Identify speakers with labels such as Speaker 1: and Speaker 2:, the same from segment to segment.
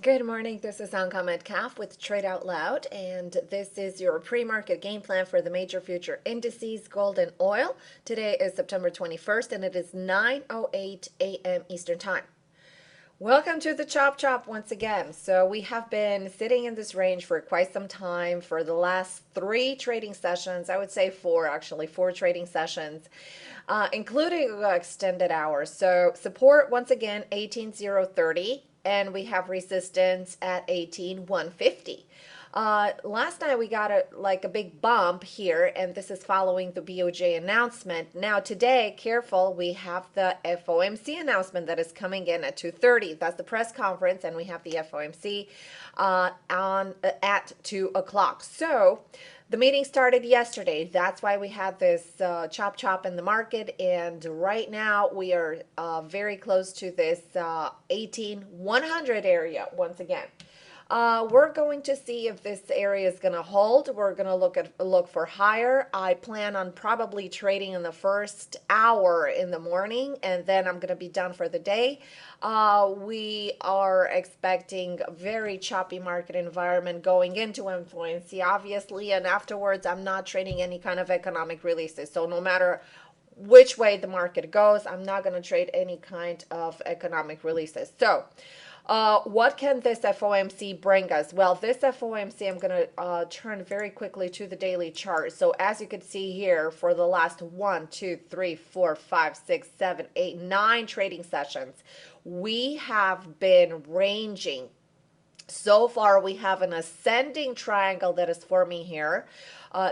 Speaker 1: Good morning. This is Anka Metcalf with Trade Out Loud, and this is your pre-market game plan for the major future indices, gold and oil. Today is September 21st, and it is 9:08 a.m. Eastern Time. Welcome to the Chop Chop once again. So we have been sitting in this range for quite some time for the last three trading sessions. I would say four, actually, four trading sessions, including extended hours. So support once again 18,030, and we have resistance at 18,150. Last night we got a big bump here, and this is following the BOJ announcement. Now today, careful, we have the FOMC announcement that is coming in at 2:30. That's the press conference, and we have the FOMC at 2 o'clock. So the meeting started yesterday. That's why we had this chop in the market, and right now we are very close to this 18,100 area once again. We're going to see if this area is going to hold. We're going to look for higher. I plan on probably trading in the first hour in the morning, and then I'm going to be done for the day. We are expecting a very choppy market environment going into FOMC, obviously, and afterwards I'm not trading any kind of economic releases. So no matter which way the market goes, I'm not going to trade any kind of economic releases. So what can this FOMC bring us? Well, this FOMC, I'm going to turn very quickly to the daily chart. So as you can see here, for the last 1, 2, 3, 4, 5, 6, 7, 8, 9 trading sessions, we have been ranging. So far, we have an ascending triangle that is forming here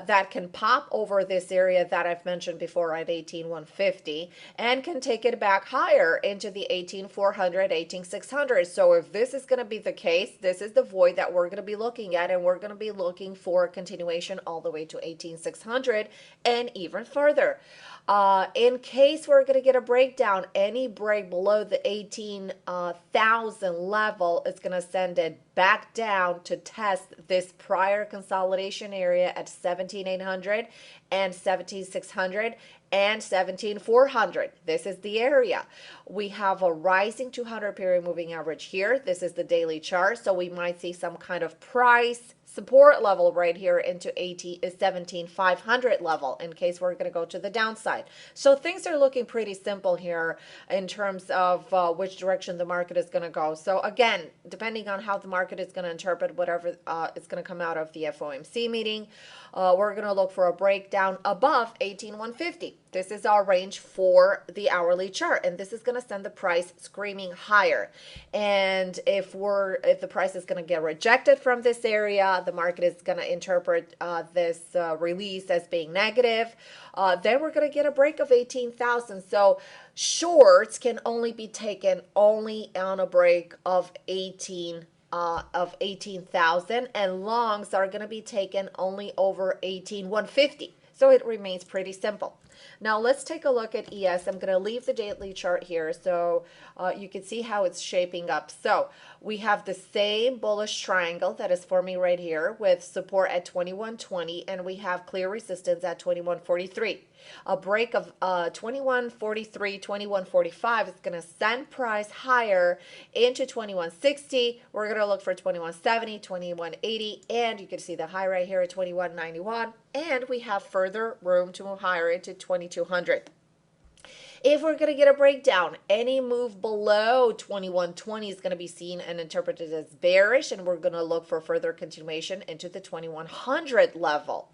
Speaker 1: that can pop over this area that I've mentioned before at 18,150 and can take it back higher into the 18,400, 18,600. So if this is going to be the case, this is the void that we're going to be looking at, and we're going to be looking for a continuation all the way to 18,600 and even further. In case we're going to get a breakdown, any break below the 18,000 level is going to send it back down to test this prior consolidation area at 17,800 and 17,600 and 17,400. This is the area. We have a rising 200 period moving average here. This is the daily chart, so we might see some kind of price support level right here into 17,500 level in case we're going to go to the downside. So things are looking pretty simple here in terms of which direction the market is going to go. So again, depending on how the market is going to interpret whatever is going to come out of the FOMC meeting, we're going to look for a breakdown above 18,150. This is our range for the hourly chart, and this is going to send the price screaming higher. And if the price is going to get rejected from this area, the market is going to interpret this release as being negative. Then we're going to get a break of 18,000. So shorts can only be taken only on a break of 18,000, and longs are going to be taken only over 18,150. So it remains pretty simple. Now let's take a look at ES. I'm going to leave the daily chart here so you can see how it's shaping up. So we have the same bullish triangle that is forming right here with support at 2120, and we have clear resistance at 2143. A break of 2143, 2145 is going to send price higher into 2160. We're going to look for 2170, 2180, and you can see the high right here at 2191. And we have further room to move higher into 2200. If we're going to get a breakdown, any move below 2120 is going to be seen and interpreted as bearish, and we're going to look for further continuation into the 2100 level.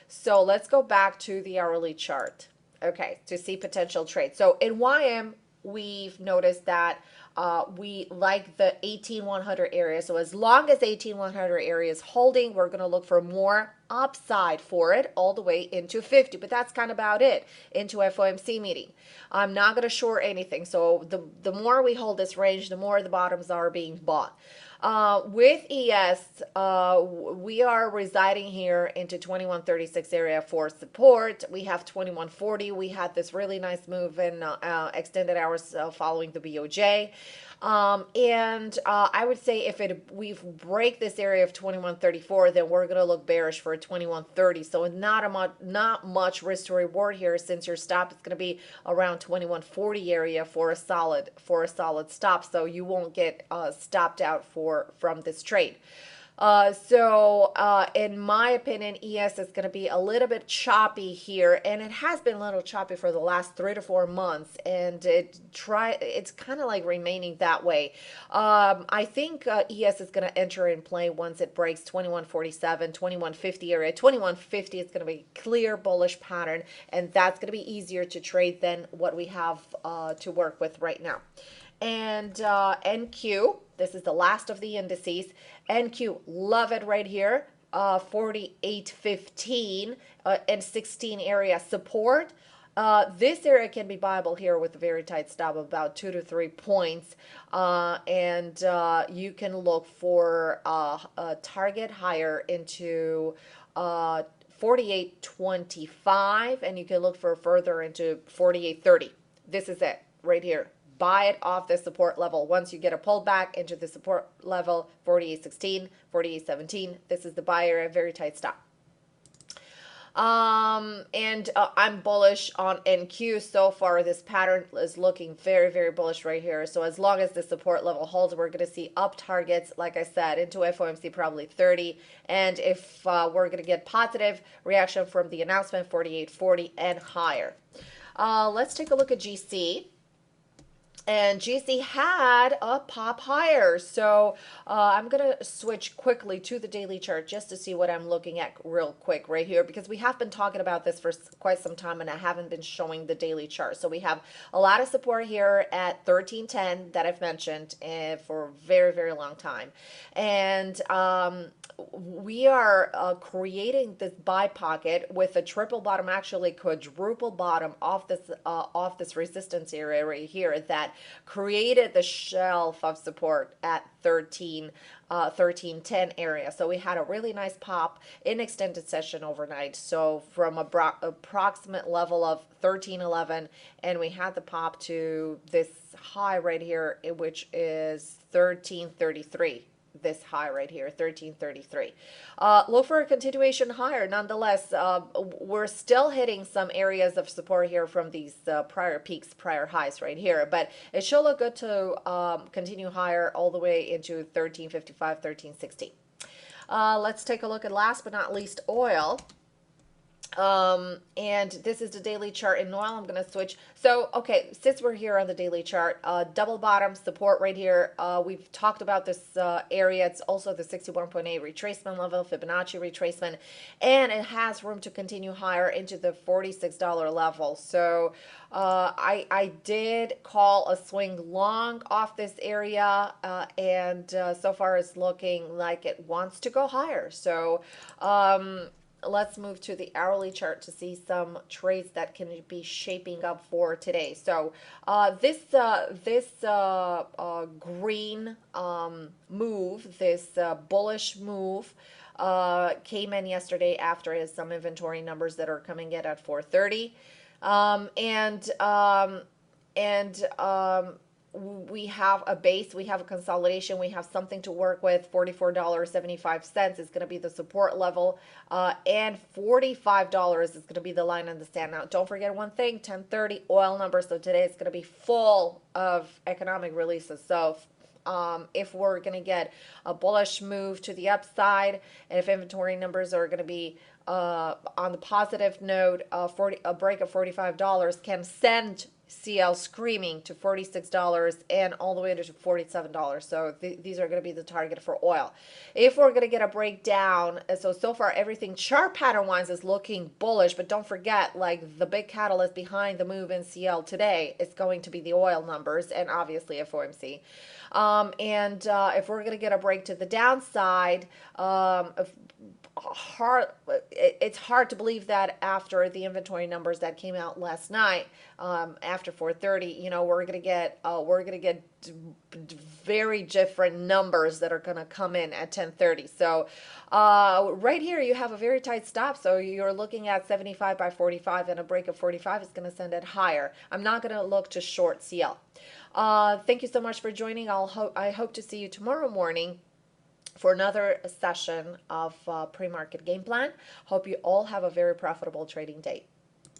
Speaker 1: So let's go back to the hourly chart, okay, to see potential trades. So in YM, we've noticed that we like the 18,100 area. So as long as 18,100 area is holding, we're going to look for more upside for it all the way into 50. But that's kind of about it into FOMC meeting. I'm not going to short anything. So the more we hold this range, the more the bottoms are being bought. With ES, we are residing here into 2136 area for support. We have 2140. We had this really nice move in extended hours following the BOJ. I would say if we break this area of 2134, then we're going to look bearish for a 2130. So not much risk to reward here, since your stop is going to be around 2140 area for a solid stop. So you won't get stopped out from this trade. In my opinion, ES is going to be a little bit choppy here, and it has been a little choppy for the last 3 to 4 months, and it's kind of like remaining that way. I think ES is going to enter in play once it breaks 2147, 2150 area. 2150 is going to be a clear bullish pattern, and that's going to be easier to trade than what we have to work with right now. And NQ, this is the last of the indices. NQ, love it right here, 48.15 and 16 area support. This area can be viable here with a very tight stop of about 2 to 3 points. You can look for a target higher into 48.25, and you can look for further into 48.30. This is it right here. Buy it off the support level. Once you get a pullback into the support level, 48.16, 48.17, this is the buy area, very tight stop. I'm bullish on NQ so far. This pattern is looking very, very bullish right here. So as long as the support level holds, we're going to see up targets, like I said, into FOMC probably 30. And if we're going to get positive reaction from the announcement, 48.40 and higher. Let's take a look at GC. And GC had a pop higher. So I'm going to switch quickly to the daily chart just to see what I'm looking at real quick right here, because we have been talking about this for quite some time and I haven't been showing the daily chart. So we have a lot of support here at 1310 that I've mentioned for a very, very long time. And we are creating this buy pocket with a triple bottom, actually quadruple bottom off this resistance area right here that created the shelf of support at 1310 area. So we had a really nice pop in extended session overnight. So from approximate level of 1311, and we had the pop to this high right here, which is 1333. This high right here, 1333. Look for a continuation higher. Nonetheless, we're still hitting some areas of support here from these prior peaks, prior highs right here, but it should look good to continue higher all the way into 1355, 1360. Let's take a look at, last but not least, oil. And this is the daily chart in oil. I'm going to switch. So, okay, since we're here on the daily chart, double bottom support right here. We've talked about this area. It's also the 61.8 retracement level, Fibonacci retracement, and it has room to continue higher into the $46 level. So, I did call a swing long off this area, and so far it's looking like it wants to go higher. So, let's move to the hourly chart to see some trades that can be shaping up for today. So this green move, this bullish move came in yesterday after some inventory numbers that are coming in at 4:30, we have a base, we have a consolidation, we have something to work with. $44.75 is going to be the support level, and $45 is going to be the line in the sand. Now, don't forget one thing, 10:30 oil numbers, so today is going to be full of economic releases. So if we're going to get a bullish move to the upside, and if inventory numbers are going to be on the positive note, a break of $45 can send CL screaming to $46 and all the way to $47. So these are going to be the target for oil. If we're going to get a breakdown, so far everything chart pattern wise is looking bullish, but don't forget, like, the big catalyst behind the move in CL today is going to be the oil numbers and obviously FOMC. If we're going to get a break to the downside, hard. It's hard to believe that after the inventory numbers that came out last night, after 4:30, we're gonna get very different numbers that are gonna come in at 10:30. So, right here you have a very tight stop. So you're looking at 75 by 45, and a break of 45 is gonna send it higher. I'm not gonna look to short CL. Thank you so much for joining. I hope to see you tomorrow morning for another session of pre-market game plan. Hope you all have a very profitable trading day.